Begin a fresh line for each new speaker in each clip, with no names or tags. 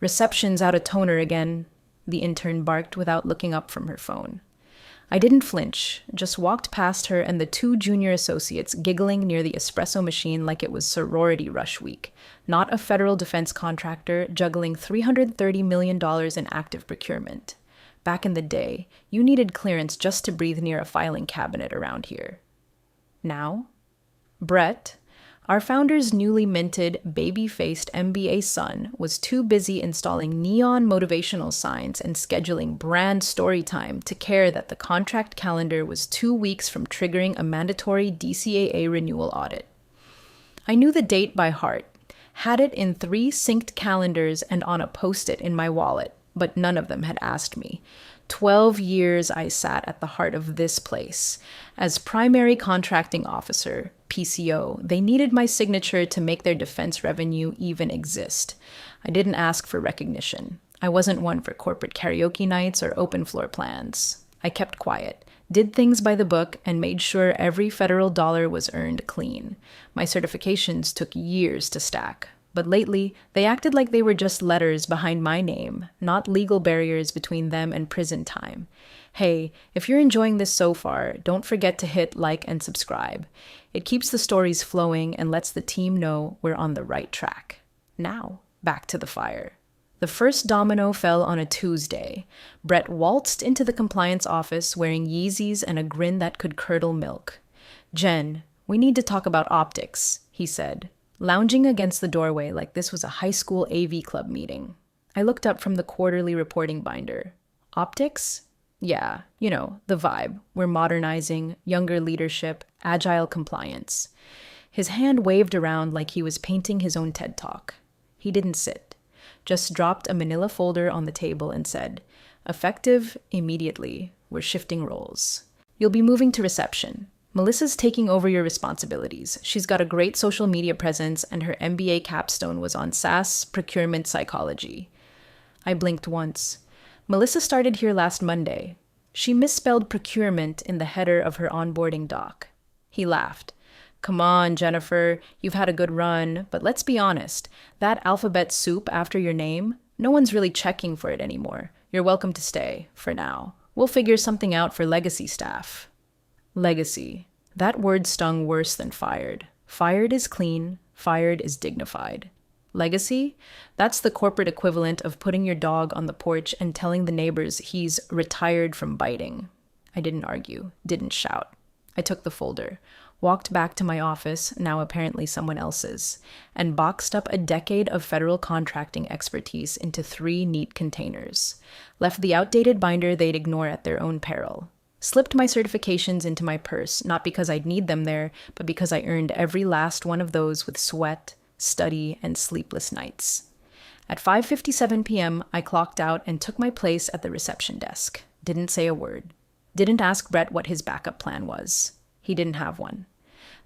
Reception's out of toner again, the intern barked without looking up from her phone. I didn't flinch, just walked past her and the two junior associates giggling near the espresso machine like it was sorority rush week, not a federal defense contractor juggling $330 million in active procurement. Back in the day, you needed clearance just to breathe near a filing cabinet around here. Now? Brett, our founder's newly minted, baby-faced MBA son, was too busy installing neon motivational signs and scheduling brand story time to care that the contract calendar was 2 weeks from triggering a mandatory DCAA renewal audit. I knew the date by heart, had it in 3 synced calendars and on a post-it in my wallet, but none of them had asked me. 12 years I sat at the heart of this place. As primary contracting officer, PCO, they needed my signature to make their defense revenue even exist. I didn't ask for recognition. I wasn't one for corporate karaoke nights or open floor plans. I kept quiet, did things by the book, and made sure every federal dollar was earned clean. My certifications took years to stack. But lately, they acted like they were just letters behind my name, not legal barriers between them and prison time. Hey, if you're enjoying this so far, don't forget to hit like and subscribe. It keeps the stories flowing and lets the team know we're on the right track. Now, back to the fire. The first domino fell on a Tuesday. Brett waltzed into the compliance office wearing Yeezys and a grin that could curdle milk. "Jen, we need to talk about optics," he said, lounging against the doorway like this was a high school AV club meeting. I looked up from the quarterly reporting binder. Optics? Yeah, you know, the vibe. We're modernizing, younger leadership, agile compliance. His hand waved around like he was painting his own TED Talk. He didn't sit, just dropped a manila folder on the table and said, "Effective immediately. We're shifting roles. You'll be moving to reception. Melissa's taking over your responsibilities. She's got a great social media presence, and her MBA capstone was on SaaS procurement psychology." I blinked once. Melissa started here last Monday. She misspelled procurement in the header of her onboarding doc. He laughed. "Come on, Jennifer, you've had a good run, but let's be honest. That alphabet soup after your name, no one's really checking for it anymore. You're welcome to stay, for now. We'll figure something out for legacy staff." Legacy. That word stung worse than fired. Fired is clean, fired is dignified. Legacy? That's the corporate equivalent of putting your dog on the porch and telling the neighbors he's retired from biting. I didn't argue, didn't shout. I took the folder, walked back to my office, now apparently someone else's, and boxed up a decade of federal contracting expertise into 3 neat containers. Left the outdated binder they'd ignore at their own peril. Slipped my certifications into my purse, not because I'd need them there, but because I earned every last one of those with sweat, study, and sleepless nights. At 5:57 p.m., I clocked out and took my place at the reception desk. Didn't say a word. Didn't ask Brett what his backup plan was. He didn't have one.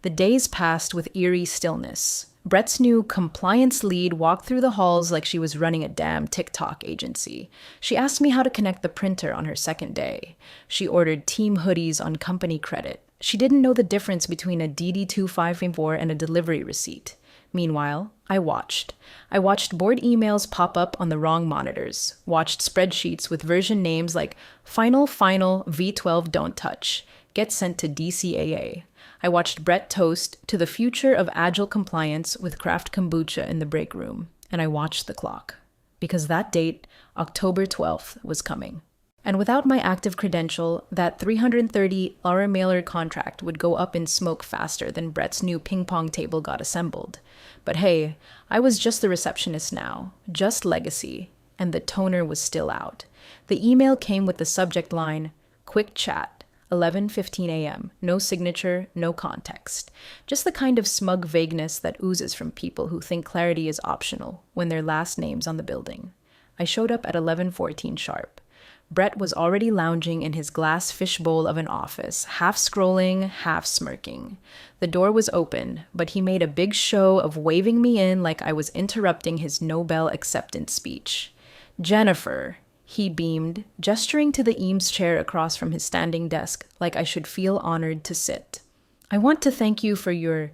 The days passed with eerie stillness. Brett's new compliance lead walked through the halls like she was running a damn TikTok agency. She asked me how to connect the printer on her second day. She ordered team hoodies on company credit. She didn't know the difference between a DD-2554 and a delivery receipt. Meanwhile, I watched. I watched board emails pop up on the wrong monitors, watched spreadsheets with version names like Final V12 Don't Touch, get sent to DCAA. I watched Brett toast to the future of agile compliance with craft kombucha in the break room, and I watched the clock. Because that date, October 12th, was coming. And without my active credential, that 330 Laura Mailer contract would go up in smoke faster than Brett's new ping pong table got assembled. But hey, I was just the receptionist now, just legacy, and the toner was still out. The email came with the subject line, "Quick chat. 11:15 a.m. No signature, no context. Just the kind of smug vagueness that oozes from people who think clarity is optional when their last name's on the building. I showed up at 11:14 sharp. Brett was already lounging in his glass fishbowl of an office, half scrolling, half smirking. The door was open, but he made a big show of waving me in like I was interrupting his Nobel acceptance speech. "Jennifer," he beamed, gesturing to the Eames chair across from his standing desk like I should feel honored to sit. "I want to thank you for your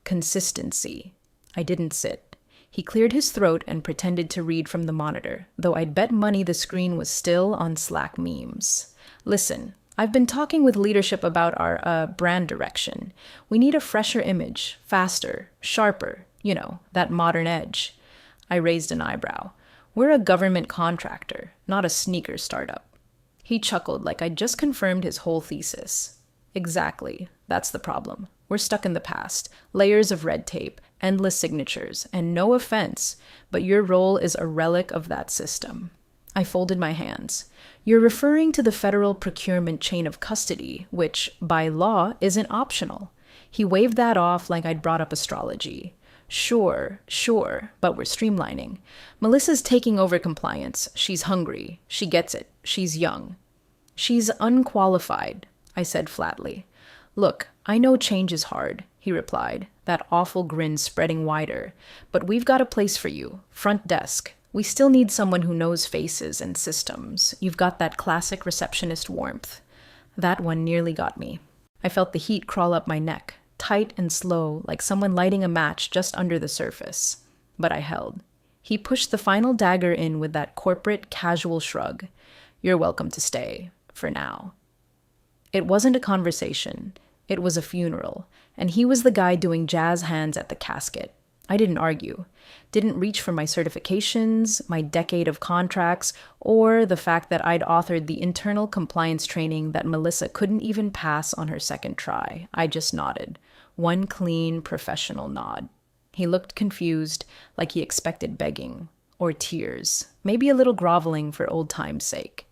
consistency." I didn't sit. He cleared his throat and pretended to read from the monitor, though I'd bet money the screen was still on Slack memes. Listen, I've been talking with leadership about our brand direction. We need a fresher image, faster, sharper, that modern edge. I raised an eyebrow. We're a government contractor, not a sneaker startup. He chuckled like I'd just confirmed his whole thesis. Exactly. That's the problem. We're stuck in the past. Layers of red tape, endless signatures, and no offense, but your role is a relic of that system. I folded my hands. You're referring to the federal procurement chain of custody, which, by law, isn't optional. He waved that off like I'd brought up astrology. Sure, but we're streamlining. Melissa's taking over compliance. She's hungry. She gets it. She's young. She's unqualified, I said flatly. Look, I know change is hard, he replied, that awful grin spreading wider. But we've got a place for you. Front desk. We still need someone who knows faces and systems. You've got that classic receptionist warmth. That one nearly got me. I felt the heat crawl up my neck, tight and slow, like someone lighting a match just under the surface. But I held. He pushed the final dagger in with that corporate, casual shrug. You're welcome to stay, for now. It wasn't a conversation. It was a funeral, and he was the guy doing jazz hands at the casket. I didn't argue. Didn't reach for my certifications, my decade of contracts, or the fact that I'd authored the internal compliance training that Melissa couldn't even pass on her second try. I just nodded. One clean, professional nod. He looked confused, like he expected begging. Or tears. Maybe a little groveling for old time's sake.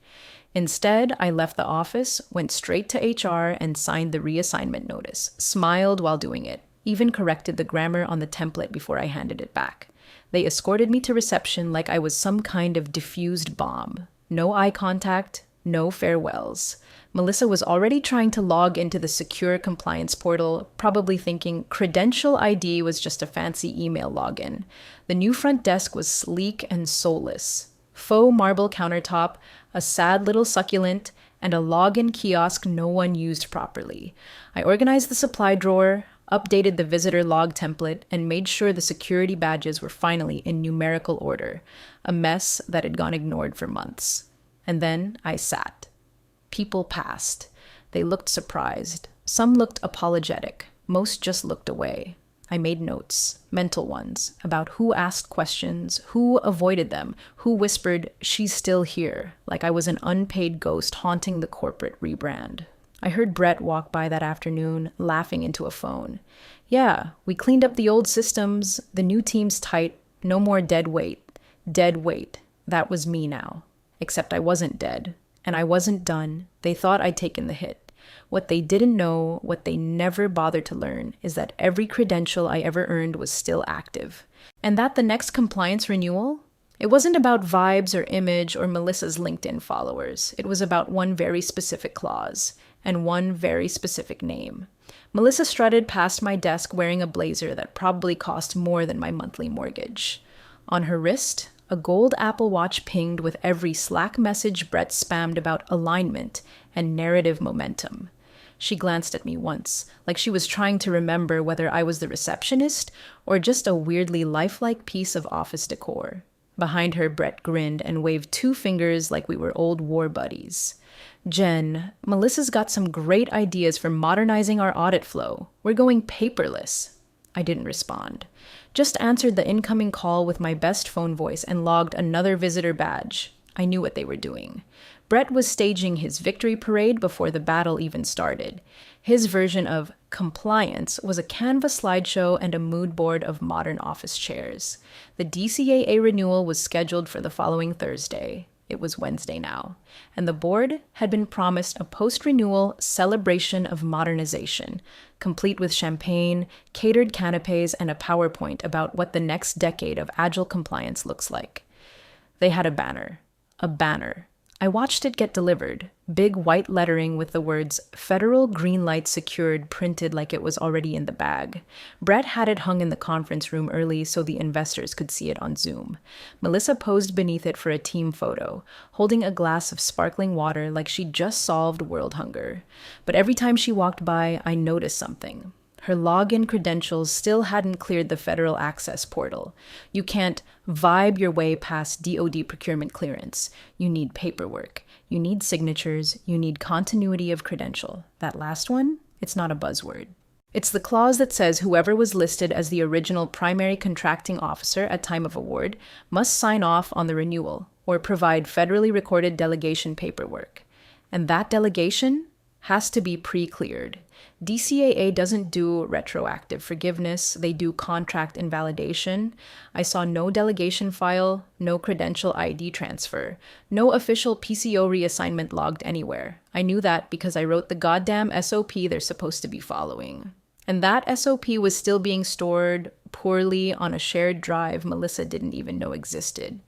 Instead, I left the office, went straight to HR, and signed the reassignment notice, smiled while doing it, even corrected the grammar on the template before I handed it back. They escorted me to reception like I was some kind of diffused bomb. No eye contact, no farewells. Melissa was already trying to log into the secure compliance portal, probably thinking credential ID was just a fancy email login. The new front desk was sleek and soulless. Faux marble countertop, a sad little succulent, and a login kiosk no one used properly. I organized the supply drawer, updated the visitor log template, and made sure the security badges were finally in numerical order, a mess that had gone ignored for months. And then I sat. People passed. They looked surprised. Some looked apologetic. Most just looked away. I made notes, mental ones, about who asked questions, who avoided them, who whispered, "She's still here," like I was an unpaid ghost haunting the corporate rebrand. I heard Brett walk by that afternoon, laughing into a phone. Yeah, we cleaned up the old systems, the new team's tight, no more dead weight. Dead weight. That was me now. Except I wasn't dead, and I wasn't done. They thought I'd taken the hit. What they didn't know, what they never bothered to learn, is that every credential I ever earned was still active. And that the next compliance renewal? It wasn't about vibes or image or Melissa's LinkedIn followers. It was about one very specific clause and one very specific name. Melissa strutted past my desk wearing a blazer that probably cost more than my monthly mortgage. On her wrist, a gold Apple Watch pinged with every Slack message Brett spammed about alignment and narrative momentum. She glanced at me once, like she was trying to remember whether I was the receptionist or just a weirdly lifelike piece of office decor. Behind her, Brett grinned and waved two fingers like we were old war buddies. Jen, Melissa's got some great ideas for modernizing our audit flow. We're going paperless. I didn't respond. Just answered the incoming call with my best phone voice and logged another visitor badge. I knew what they were doing. Brett was staging his victory parade before the battle even started. His version of compliance was a Canva slideshow and a mood board of modern office chairs. The DCAA renewal was scheduled for the following Thursday. It was Wednesday now. And the board had been promised a post-renewal celebration of modernization, complete with champagne, catered canapes, and a PowerPoint about what the next decade of agile compliance looks like. They had a banner. A banner. I watched it get delivered, big white lettering with the words "Federal Green Light Secured" printed like it was already in the bag. Brett had it hung in the conference room early so the investors could see it on Zoom. Melissa posed beneath it for a team photo, holding a glass of sparkling water like she'd just solved world hunger. But every time she walked by, I noticed something. Her login credentials still hadn't cleared the federal access portal. You can't vibe your way past DoD procurement clearance. You need paperwork. You need signatures. You need continuity of credential. That last one, it's not a buzzword. It's the clause that says whoever was listed as the original primary contracting officer at time of award must sign off on the renewal or provide federally recorded delegation paperwork. And that delegation has to be pre-cleared. DCAA doesn't do retroactive forgiveness, they do contract invalidation. I saw no delegation file, no credential ID transfer, no official PCO reassignment logged anywhere. I knew that because I wrote the goddamn SOP they're supposed to be following. And that SOP was still being stored poorly on a shared drive Melissa didn't even know existed.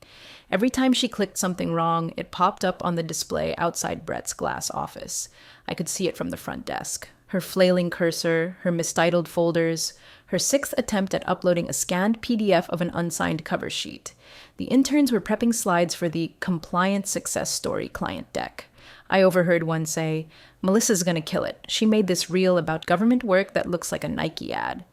Every time she clicked something wrong, it popped up on the display outside Brett's glass office. I could see it from the front desk. Her flailing cursor, her mistitled folders, her sixth attempt at uploading a scanned PDF of an unsigned cover sheet. The interns were prepping slides for the compliance success story client deck. I overheard one say, "Melissa's gonna kill it. She made this reel about government work that looks like a Nike ad."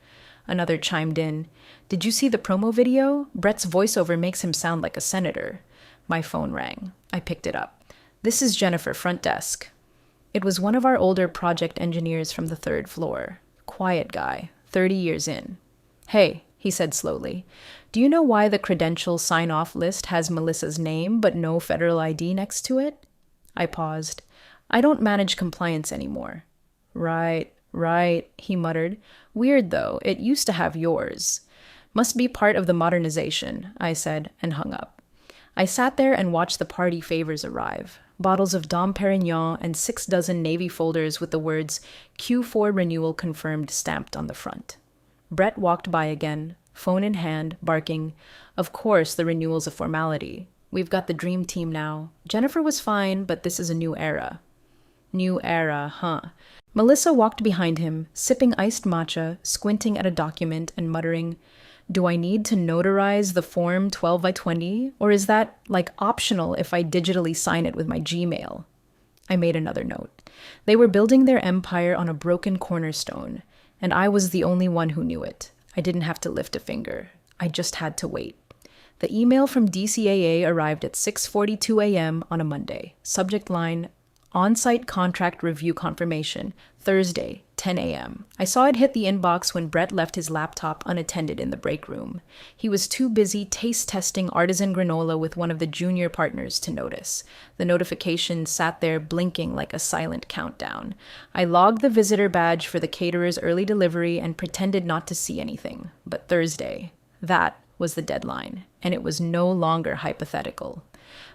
Another chimed in, "Did you see the promo video? Brett's voiceover makes him sound like a senator." My phone rang. I picked it up. "This is Jennifer, front desk." It was one of our older project engineers from the third floor. Quiet guy, 30 years in. "Hey," he said slowly, "do you know why the credential sign-off list has Melissa's name but no federal ID next to it?" I paused. "I don't manage compliance anymore." Right, he muttered. "Weird though, it used to have yours." "Must be part of the modernization," I said, and hung up. I sat there and watched the party favors arrive. Bottles of Dom Perignon and 6 dozen navy folders with the words Q4 renewal confirmed stamped on the front. Brett walked by again, phone in hand, barking, "Of course, the renewal's a formality. We've got the dream team now. Jennifer was fine, but this is a new era." New era, huh? Melissa walked behind him, sipping iced matcha, squinting at a document and muttering, "Do I need to notarize the form 12 by 20? Or is that, optional if I digitally sign it with my Gmail?" I made another note. They were building their empire on a broken cornerstone, and I was the only one who knew it. I didn't have to lift a finger. I just had to wait. The email from DCAA arrived at 6:42 a.m. on a Monday. Subject line, "On-site contract review confirmation, Thursday, 10 a.m. I saw it hit the inbox when Brett left his laptop unattended in the break room. He was too busy taste-testing artisan granola with one of the junior partners to notice. The notification sat there blinking like a silent countdown. I logged the visitor badge for the caterer's early delivery and pretended not to see anything. But Thursday, that was the deadline, and it was no longer hypothetical.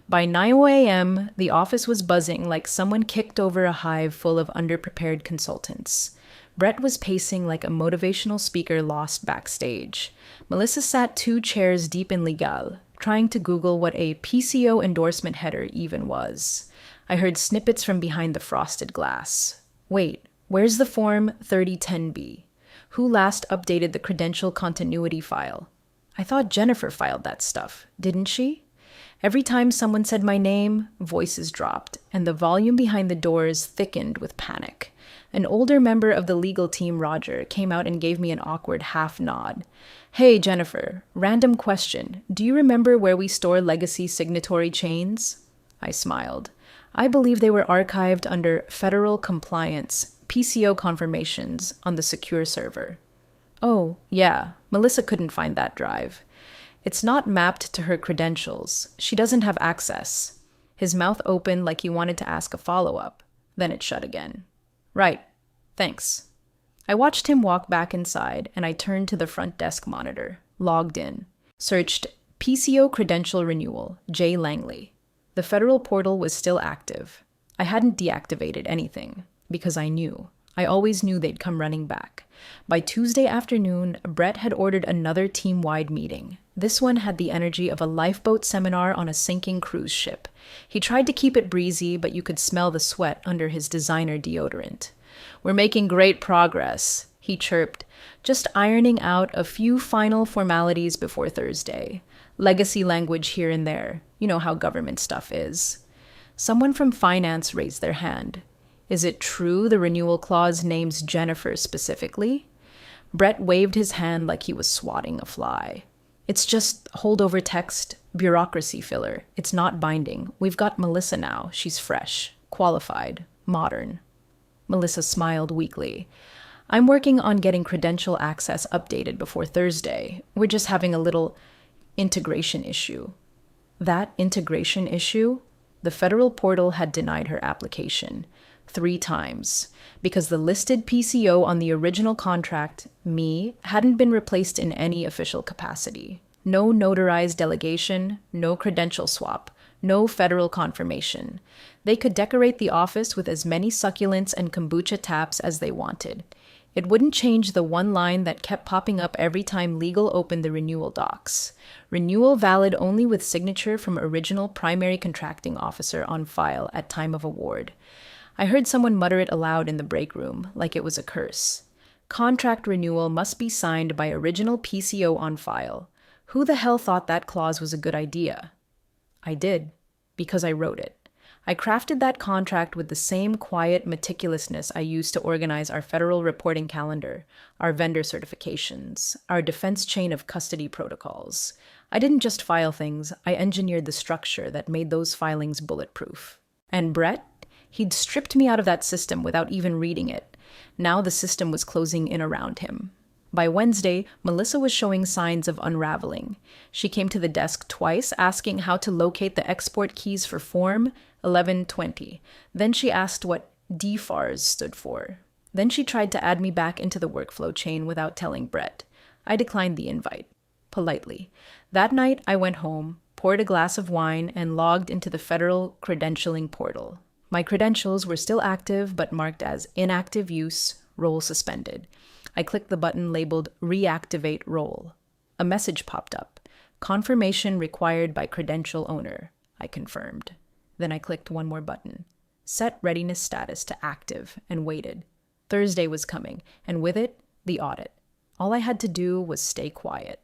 By 9 a.m., the office was buzzing like someone kicked over a hive full of underprepared consultants. Brett was pacing like a motivational speaker lost backstage. Melissa sat 2 chairs deep in legal, trying to Google what a PCO endorsement header even was. I heard snippets from behind the frosted glass. Wait, where's the form 3010B? Who last updated the credential continuity file? I thought Jennifer filed that stuff, didn't she? Every time someone said my name, voices dropped, and the volume behind the doors thickened with panic. An older member of the legal team, Roger, came out and gave me an awkward half nod. "Hey, Jennifer, random question. Do you remember where we store legacy signatory chains?" I smiled. I believe they were archived under Federal Compliance, PCO confirmations, on the secure server. "Oh, yeah, Melissa couldn't find that drive. It's not mapped to her credentials. She doesn't have access." His mouth opened like he wanted to ask a follow-up. Then it shut again. "Right. Thanks." I watched him walk back inside, and I turned to the front desk monitor, logged in, searched PCO credential renewal, J. Langley. The federal portal was still active. I hadn't deactivated anything, because I knew. I always knew they'd come running back. By Tuesday afternoon, Brett had ordered another team-wide meeting. This one had the energy of a lifeboat seminar on a sinking cruise ship. He tried to keep it breezy, but you could smell the sweat under his designer deodorant. "We're making great progress," he chirped, "just ironing out a few final formalities before Thursday. Legacy language here and there. You know how government stuff is." Someone from finance raised their hand. "Is it true the renewal clause names Jennifer specifically?" Brett waved his hand like he was swatting a fly. It's just holdover text, bureaucracy filler. It's not binding. We've got Melissa now. She's fresh, qualified, modern. Melissa smiled weakly. I'm working on getting credential access updated before Thursday. We're just having a little integration issue. That integration issue? The federal portal had denied her application 3 times because the listed PCO on the original contract, me, hadn't been replaced in any official capacity. No notarized delegation, no credential swap, no federal confirmation. They could decorate the office with as many succulents and kombucha taps as they wanted. It wouldn't change the one line that kept popping up every time legal opened the renewal docs. Renewal valid only with signature from original primary contracting officer on file at time of award. I heard someone mutter it aloud in the break room, like it was a curse. Contract renewal must be signed by original PCO on file. Who the hell thought that clause was a good idea? I did, because I wrote it. I crafted that contract with the same quiet meticulousness I used to organize our federal reporting calendar, our vendor certifications, our defense chain of custody protocols. I didn't just file things, I engineered the structure that made those filings bulletproof. And Brett? He'd stripped me out of that system without even reading it. Now the system was closing in around him. By Wednesday, Melissa was showing signs of unraveling. She came to the desk twice, asking how to locate the export keys for Form 1120. Then she asked what DFARS stood for. Then she tried to add me back into the workflow chain without telling Brett. I declined the invite, politely. That night, I went home, poured a glass of wine, and logged into the federal credentialing portal. My credentials were still active, but marked as inactive use, role suspended. I clicked the button labeled Reactivate Role. A message popped up. Confirmation required by credential owner. I confirmed. Then I clicked one more button. Set readiness status to active and waited. Thursday was coming, and with it, the audit. All I had to do was stay quiet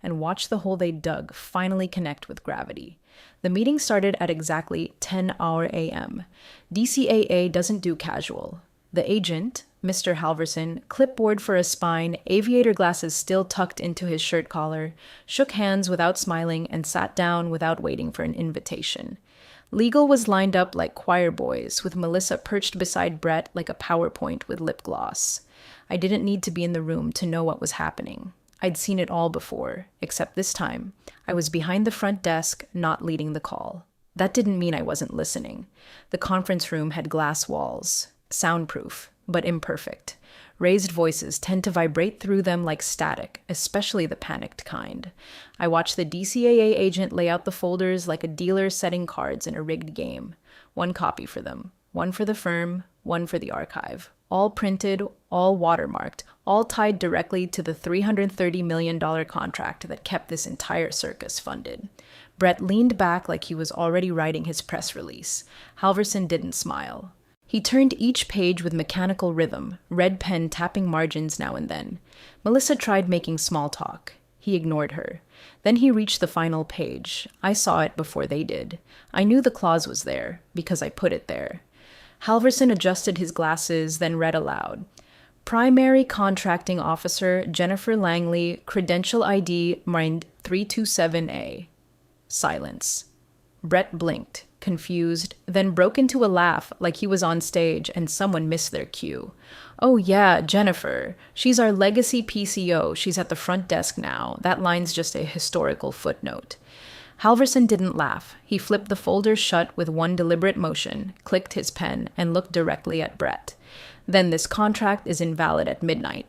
and watch the hole they dug finally connect with gravity. The meeting started at exactly 10 a.m. DCAA doesn't do casual. The agent, Mr. Halverson, clipboard for a spine, aviator glasses still tucked into his shirt collar, shook hands without smiling, and sat down without waiting for an invitation. Legal was lined up like choir boys, with Melissa perched beside Brett like a PowerPoint with lip gloss. I didn't need to be in the room to know what was happening. I'd seen it all before, except this time, I was behind the front desk, not leading the call. That didn't mean I wasn't listening. The conference room had glass walls, soundproof, but imperfect. Raised voices tend to vibrate through them like static, especially the panicked kind. I watched the DCAA agent lay out the folders like a dealer setting cards in a rigged game. 1 copy for them, 1 for the firm, 1 for the archive. All printed, all watermarked, all tied directly to the $330 million contract that kept this entire circus funded. Brett leaned back like he was already writing his press release. Halverson didn't smile. He turned each page with mechanical rhythm, red pen tapping margins now and then. Melissa tried making small talk. He ignored her. Then he reached the final page. I saw it before they did. I knew the clause was there, because I put it there. Halverson adjusted his glasses, then read aloud. Primary Contracting Officer Jennifer Langley, Credential ID Mind 327A. Silence. Brett blinked, confused, then broke into a laugh like he was on stage and someone missed their cue. Oh yeah, Jennifer. She's our legacy PCO. She's at the front desk now. That line's just a historical footnote. Halverson didn't laugh. He flipped the folder shut with one deliberate motion, clicked his pen, and looked directly at Brett. Then this contract is invalid at midnight.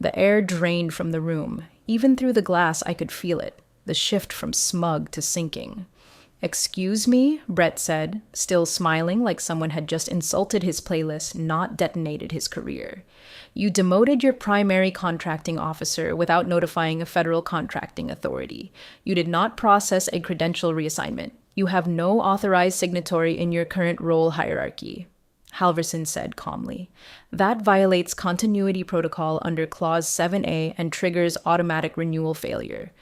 The air drained from the room. Even through the glass, I could feel it, the shift from smug to sinking. Excuse me, Brett said, still smiling like someone had just insulted his playlist, not detonated his career. You demoted your primary contracting officer without notifying a federal contracting authority. You did not process a credential reassignment. You have no authorized signatory in your current role hierarchy. Halverson said calmly. That violates continuity protocol under Clause 7A and triggers automatic renewal failure.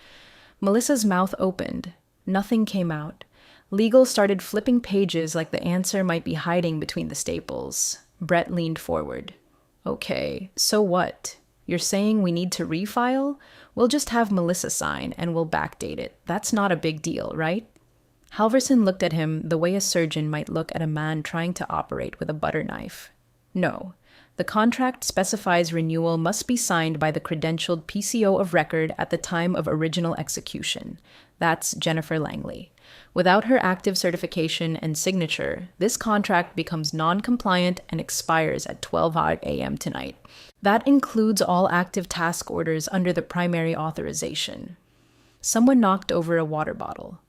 Melissa's mouth opened. Nothing came out. Legal started flipping pages like the answer might be hiding between the staples. Brett leaned forward. Okay, so what? You're saying we need to refile? We'll just have Melissa sign and we'll backdate it. That's not a big deal, right? Halverson looked at him the way a surgeon might look at a man trying to operate with a butter knife. No. The contract specifies renewal must be signed by the credentialed PCO of record at the time of original execution. That's Jennifer Langley. Without her active certification and signature, this contract becomes non-compliant and expires at 12 a.m. tonight. That includes all active task orders under the primary authorization. Someone knocked over a water bottle.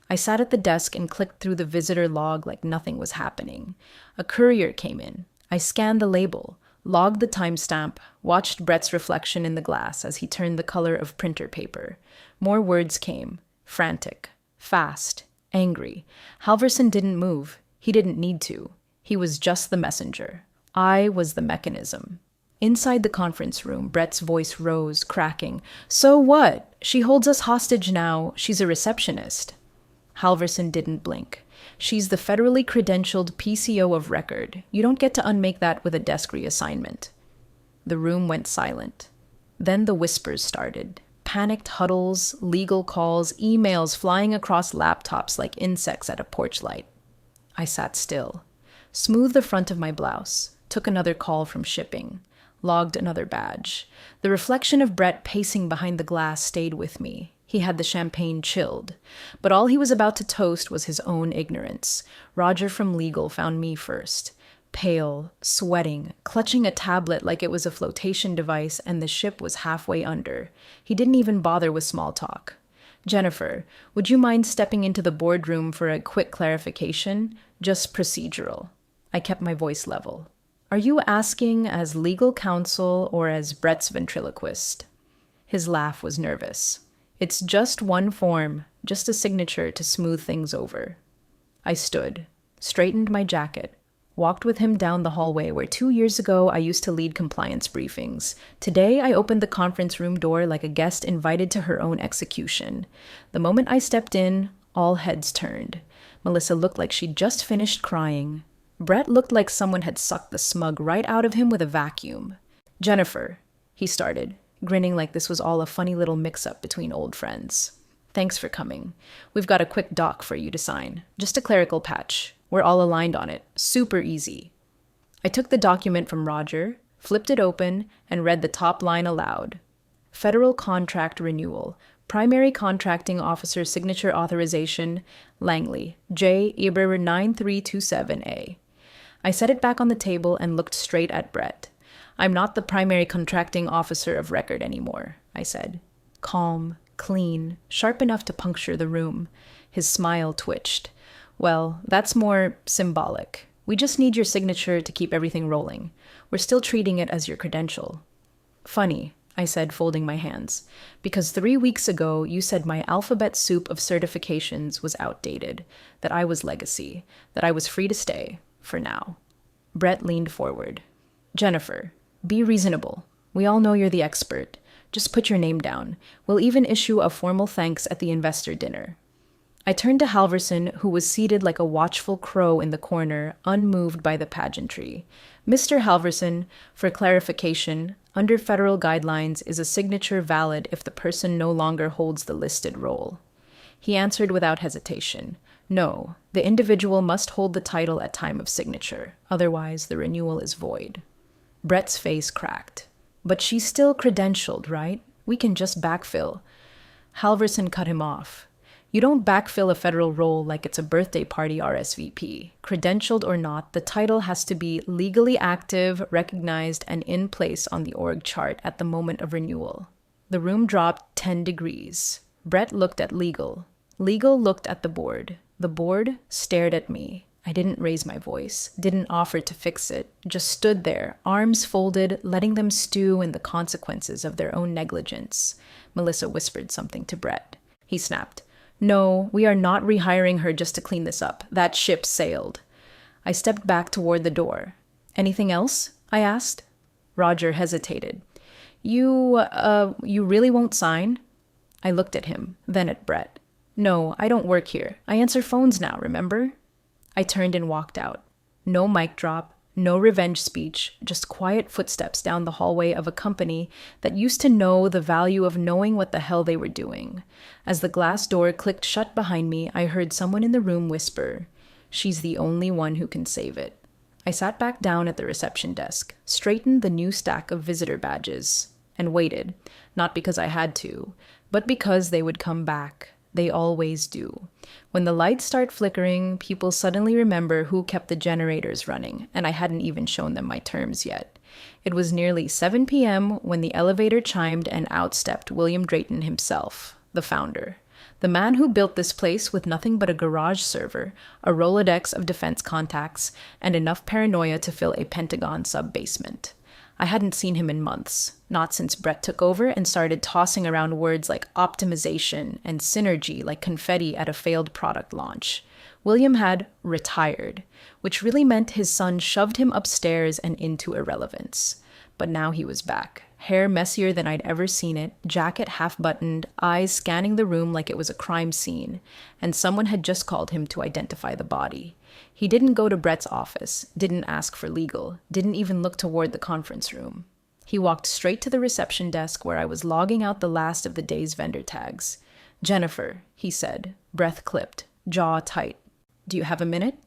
I sat at the desk and clicked through the visitor log like nothing was happening. A courier came in. I scanned the label, logged the timestamp, watched Brett's reflection in the glass as he turned the color of printer paper. More words came. Frantic. Fast. Angry. Halverson didn't move. He didn't need to. He was just the messenger. I was the mechanism. Inside the conference room, Brett's voice rose, cracking. So what? She holds us hostage now. She's a receptionist. Halverson didn't blink. She's the federally credentialed PCO of record. You don't get to unmake that with a desk reassignment. The room went silent. Then the whispers started. Panicked huddles, legal calls, emails flying across laptops like insects at a porch light. I sat still, smoothed the front of my blouse, took another call from shipping, logged another badge. The reflection of Brett pacing behind the glass stayed with me. He had the champagne chilled, but all he was about to toast was his own ignorance. Roger from legal found me first. Pale, sweating, clutching a tablet like it was a flotation device, and the ship was halfway under. He didn't even bother with small talk. Jennifer, would you mind stepping into the boardroom for a quick clarification? Just procedural. I kept my voice level. Are you asking as legal counsel or as Brett's ventriloquist? His laugh was nervous. It's just one form, just a signature to smooth things over. I stood, straightened my jacket, walked with him down the hallway where 2 years ago I used to lead compliance briefings. Today I opened the conference room door like a guest invited to her own execution. The moment I stepped in, all heads turned. Melissa looked like she'd just finished crying. Brett looked like someone had sucked the smug right out of him with a vacuum. Jennifer, he started, grinning like this was all a funny little mix-up between old friends. Thanks for coming. We've got a quick doc for you to sign. Just a clerical patch. We're all aligned on it. Super easy. I took the document from Roger, flipped it open, and read the top line aloud. Federal Contract Renewal. Primary Contracting Officer Signature Authorization, Langley, J. Eber 9327A. I set it back on the table and looked straight at Brett. I'm not the primary contracting officer of record anymore, I said. Calm, clean, sharp enough to puncture the room. His smile twitched. Well, that's more symbolic. We just need your signature to keep everything rolling. We're still treating it as your credential. Funny, I said, folding my hands, because 3 weeks ago you said my alphabet soup of certifications was outdated, that I was legacy, that I was free to stay, for now. Brett leaned forward. Jennifer, be reasonable. We all know you're the expert. Just put your name down. We'll even issue a formal thanks at the investor dinner. I turned to Halverson, who was seated like a watchful crow in the corner, unmoved by the pageantry. Mr. Halverson, for clarification, under federal guidelines, is a signature valid if the person no longer holds the listed role? He answered without hesitation. No, the individual must hold the title at time of signature. Otherwise, the renewal is void. Brett's face cracked. But she's still credentialed, right? We can just backfill. Halverson cut him off. You don't backfill a federal role like it's a birthday party RSVP. Credentialed or not, the title has to be legally active, recognized, and in place on the org chart at the moment of renewal. The room dropped 10 degrees. Brett looked at legal. Legal looked at the board. The board stared at me. I didn't raise my voice, didn't offer to fix it, just stood there, arms folded, letting them stew in the consequences of their own negligence. Melissa whispered something to Brett. He snapped. No, we are not rehiring her just to clean this up. That ship sailed. I stepped back toward the door. Anything else? I asked. Roger hesitated. You really won't sign? I looked at him, then at Brett. No, I don't work here. I answer phones now, remember? I turned and walked out. No mic drop, No revenge speech, just quiet footsteps down the hallway of a company that used to know the value of knowing what the hell they were doing. As the glass door clicked shut behind me, I heard someone in the room whisper, "She's the only one who can save it." I sat back down at the reception desk, straightened the new stack of visitor badges, and waited, not because I had to, but because they would come back. They always do. When the lights start flickering, people suddenly remember who kept the generators running, and I hadn't even shown them my terms yet. It was nearly 7 p.m. when the elevator chimed and out stepped William Drayton himself, the founder. The man who built this place with nothing but a garage server, a Rolodex of defense contacts, and enough paranoia to fill a Pentagon sub-basement. I hadn't seen him in months, not since Brett took over and started tossing around words like optimization and synergy like confetti at a failed product launch. William had retired, which really meant his son shoved him upstairs and into irrelevance. But now he was back, hair messier than I'd ever seen it, jacket half-buttoned, eyes scanning the room like it was a crime scene, and someone had just called him to identify the body. He didn't go to Brett's office, didn't ask for legal, didn't even look toward the conference room. He walked straight to the reception desk where I was logging out the last of the day's vendor tags. "Jennifer," he said, breath clipped, jaw tight. "Do you have a minute?"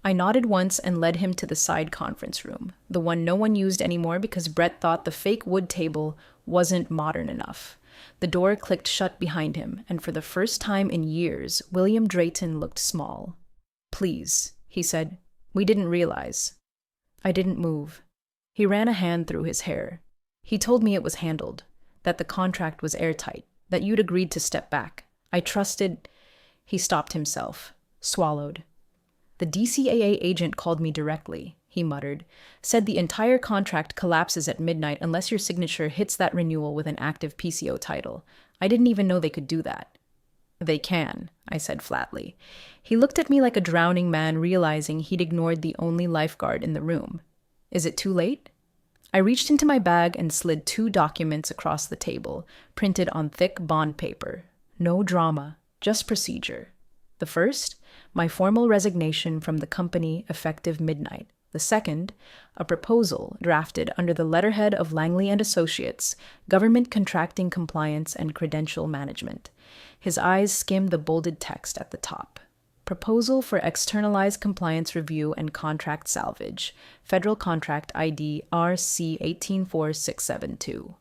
I nodded once and led him to the side conference room, the one no one used anymore because Brett thought the fake wood table wasn't modern enough. The door clicked shut behind him, and for the first time in years, William Drayton looked small. "Please," he said. "We didn't realize." I didn't move. He ran a hand through his hair. "He told me it was handled, that the contract was airtight, that you'd agreed to step back. I trusted—" He stopped himself, swallowed. "The DCAA agent called me directly," he muttered, "said the entire contract collapses at midnight unless your signature hits that renewal with an active PCO title. I didn't even know they could do that." "They can," I said flatly. He looked at me like a drowning man realizing he'd ignored the only lifeguard in the room. "Is it too late?" I reached into my bag and slid 2 documents across the table, printed on thick bond paper. No drama, just procedure. The first, my formal resignation from the company effective midnight. The second, a proposal drafted under the letterhead of Langley and Associates, Government Contracting Compliance and Credential Management. His eyes skimmed the bolded text at the top. Proposal for Externalized Compliance Review and Contract Salvage, Federal Contract ID RC 184672.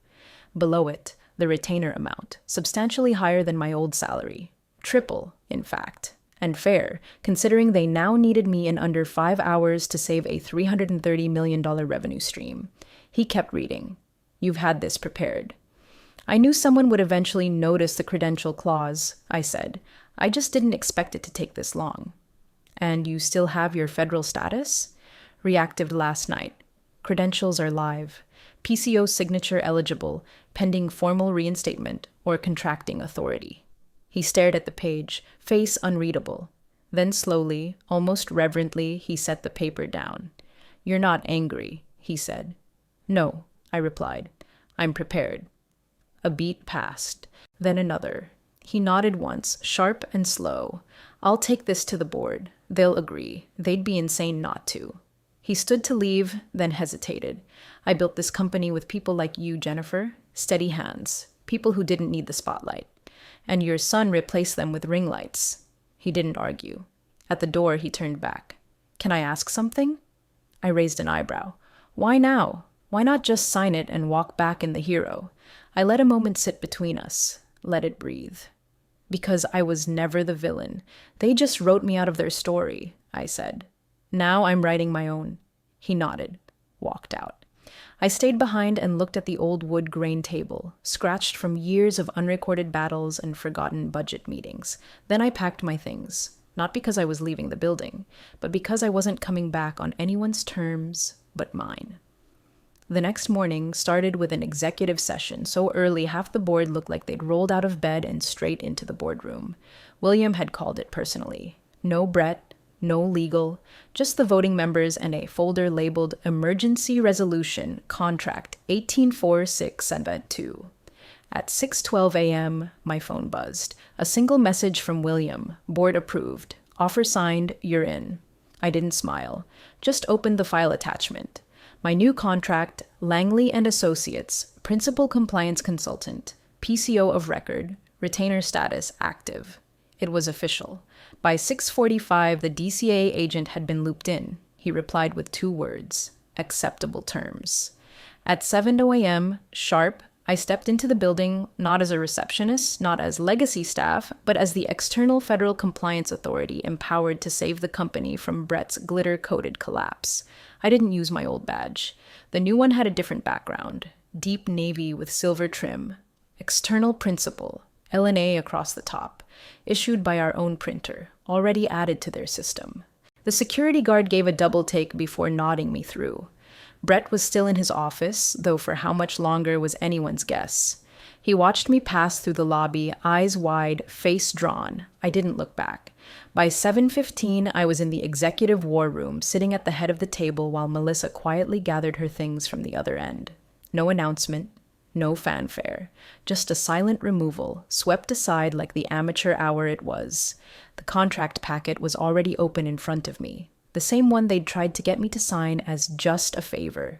Below it, the retainer amount, substantially higher than my old salary. Triple, in fact. And fair, considering they now needed me in under 5 hours to save a $330 million revenue stream. He kept reading. "You've had this prepared." I knew someone would eventually notice the credential clause, I said. I just didn't expect it to take this long. "And you still have your federal status?" "Reactived last night. Credentials are live. PCO signature eligible, pending formal reinstatement or contracting authority." He stared at the page, face unreadable. Then slowly, almost reverently, he set the paper down. "You're not angry," he said. "No," I replied. "I'm prepared." A beat passed, then another. He nodded once, sharp and slow. "I'll take this to the board. They'll agree. They'd be insane not to." He stood to leave, then hesitated. "I built this company with people like you, Jennifer. Steady hands. People who didn't need the spotlight. And your son replaced them with ring lights." He didn't argue. At the door, he turned back. "Can I ask something?" I raised an eyebrow. "Why now? Why not just sign it and walk back in the hero?" I let a moment sit between us. Let it breathe. "Because I was never the villain. They just wrote me out of their story," I said. "Now I'm writing my own." He nodded, walked out. I stayed behind and looked at the old wood grain table, scratched from years of unrecorded battles and forgotten budget meetings. Then I packed my things, not because I was leaving the building, but because I wasn't coming back on anyone's terms but mine. The next morning started with an executive session so early half the board looked like they'd rolled out of bed and straight into the boardroom. William had called it personally. No Brett, no legal, just the voting members and a folder labeled Emergency Resolution Contract 184672. At 6:12 a.m., my phone buzzed. A single message from William, board approved. Offer signed, you're in. I didn't smile, just opened the file attachment. My new contract, Langley and Associates, Principal Compliance Consultant, PCO of record, retainer status active. It was official. By 6:45, the DCAA agent had been looped in. He replied with 2 words, acceptable terms. At 7:00 a.m., sharp, I stepped into the building not as a receptionist, not as legacy staff, but as the external federal compliance authority empowered to save the company from Brett's glitter-coated collapse. I didn't use my old badge. The new one had a different background, deep navy with silver trim. External principal, LNA across the top, issued by our own printer, already added to their system. The security guard gave a double take before nodding me through. Brett was still in his office, though for how much longer was anyone's guess. He watched me pass through the lobby, eyes wide, face drawn. I didn't look back. By 7:15, I was in the executive war room, sitting at the head of the table while Melissa quietly gathered her things from the other end. No announcement, no fanfare, just a silent removal, swept aside like the amateur hour it was. The contract packet was already open in front of me, the same one they'd tried to get me to sign as just a favor.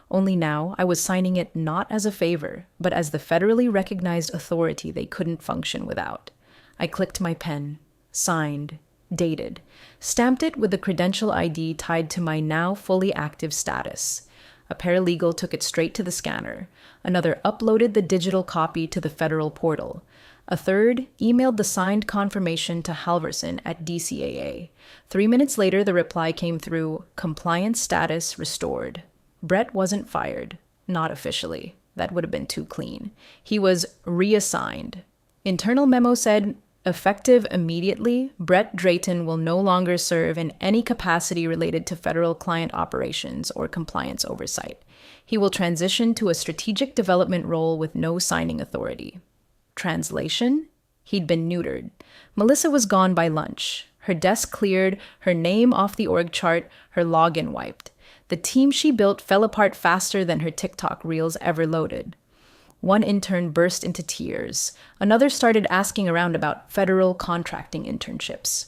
Only now I was signing it not as a favor, but as the federally recognized authority they couldn't function without. I clicked my pen, signed, dated, stamped it with the credential ID tied to my now fully active status. A paralegal took it straight to the scanner. Another uploaded the digital copy to the federal portal. A third emailed the signed confirmation to Halverson at DCAA. 3 minutes later, the reply came through, compliance status restored. Brett wasn't fired. Not officially. That would have been too clean. He was reassigned. Internal memo said, effective immediately, Brett Drayton will no longer serve in any capacity related to federal client operations or compliance oversight. He will transition to a strategic development role with no signing authority. Translation? He'd been neutered. Melissa was gone by lunch. Her desk cleared, her name off the org chart, her login wiped. The team she built fell apart faster than her TikTok reels ever loaded. One intern burst into tears. Another started asking around about federal contracting internships.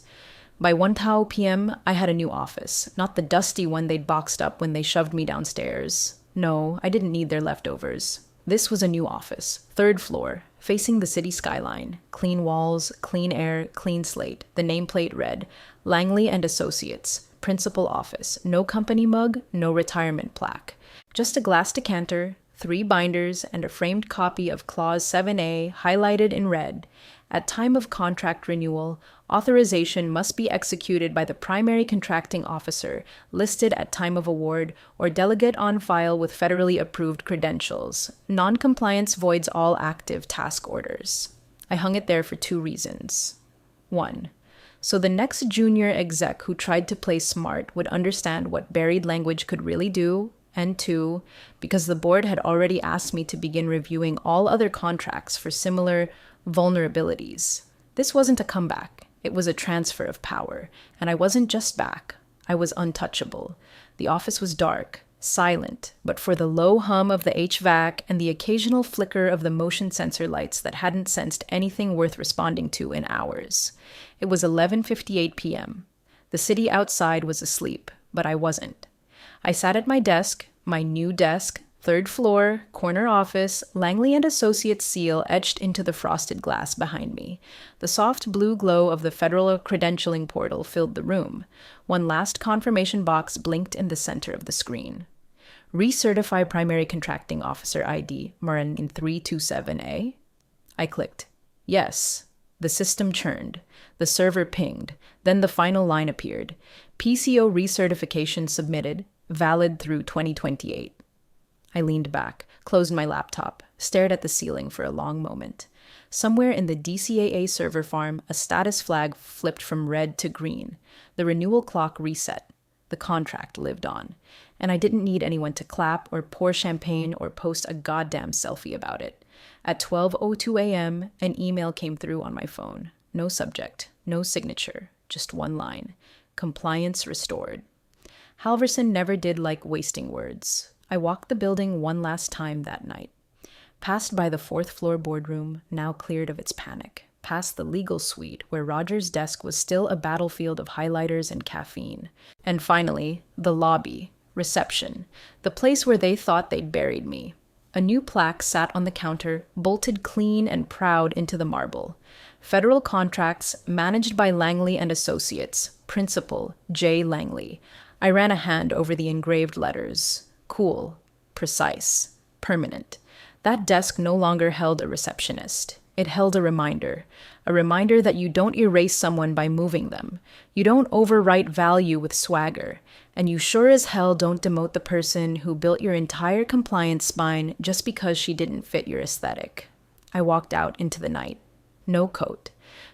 By 1:00 p.m., I had a new office, not the dusty one they'd boxed up when they shoved me downstairs. No, I didn't need their leftovers. This was a new office, 3rd floor, facing the city skyline. Clean walls, clean air, clean slate. The nameplate read, Langley and Associates, Principal Office. No company mug, no retirement plaque. Just a glass decanter, 3 binders, and a framed copy of Clause 7A highlighted in red. At time of contract renewal, authorization must be executed by the primary contracting officer listed at time of award or delegate on file with federally approved credentials. Non-compliance voids all active task orders. I hung it there for 2 reasons. 1. So the next junior exec who tried to play smart would understand what buried language could really do. And 2, because the board had already asked me to begin reviewing all other contracts for similar vulnerabilities. This wasn't a comeback. It was a transfer of power. And I wasn't just back. I was untouchable. The office was dark, silent, but for the low hum of the HVAC and the occasional flicker of the motion sensor lights that hadn't sensed anything worth responding to in hours. It was 11:58 p.m. The city outside was asleep, but I wasn't. I sat at my desk, my new desk, 3rd floor, corner office, Langley and Associates seal etched into the frosted glass behind me. The soft blue glow of the federal credentialing portal filled the room. One last confirmation box blinked in the center of the screen. Recertify primary contracting officer ID, Marin in 327A. I clicked. Yes. The system churned. The server pinged. Then the final line appeared. PCO recertification submitted. Valid through 2028. I leaned back, closed my laptop, stared at the ceiling for a long moment. Somewhere in the DCAA server farm, a status flag flipped from red to green. The renewal clock reset. The contract lived on. And I didn't need anyone to clap or pour champagne or post a goddamn selfie about it. At 12:02 a.m., an email came through on my phone. No subject, no signature, just one line. Compliance restored. Halverson never did like wasting words. I walked the building one last time that night. Passed by the 4th floor boardroom, now cleared of its panic. past the legal suite where Roger's desk was still a battlefield of highlighters and caffeine. And finally, the lobby, reception, the place where they thought they'd buried me. A new plaque sat on the counter, bolted clean and proud into the marble. Federal contracts managed by Langley and Associates, Principal J. Langley. I ran a hand over the engraved letters. Cool, precise, permanent. That desk no longer held a receptionist. It held a reminder that you don't erase someone by moving them. You don't overwrite value with swagger. And you sure as hell don't demote the person who built your entire compliance spine just because she didn't fit your aesthetic. I walked out into the night. No coat.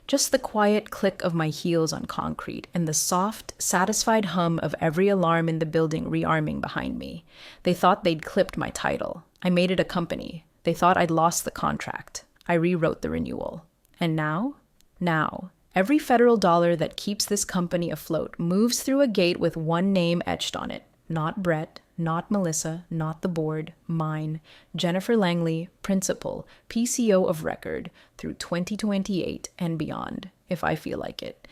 Just the quiet click of my heels on concrete and the soft, satisfied hum of every alarm in the building rearming behind me. They thought they'd clipped my title. I made it a company. They thought I'd lost the contract. I rewrote the renewal. And now? Now, every federal dollar that keeps this company afloat moves through a gate with one name etched on it. Not Brett, not Melissa, not the board, mine, Jennifer Langley, Principal, PCO of record, through 2028 and beyond, if I feel like it.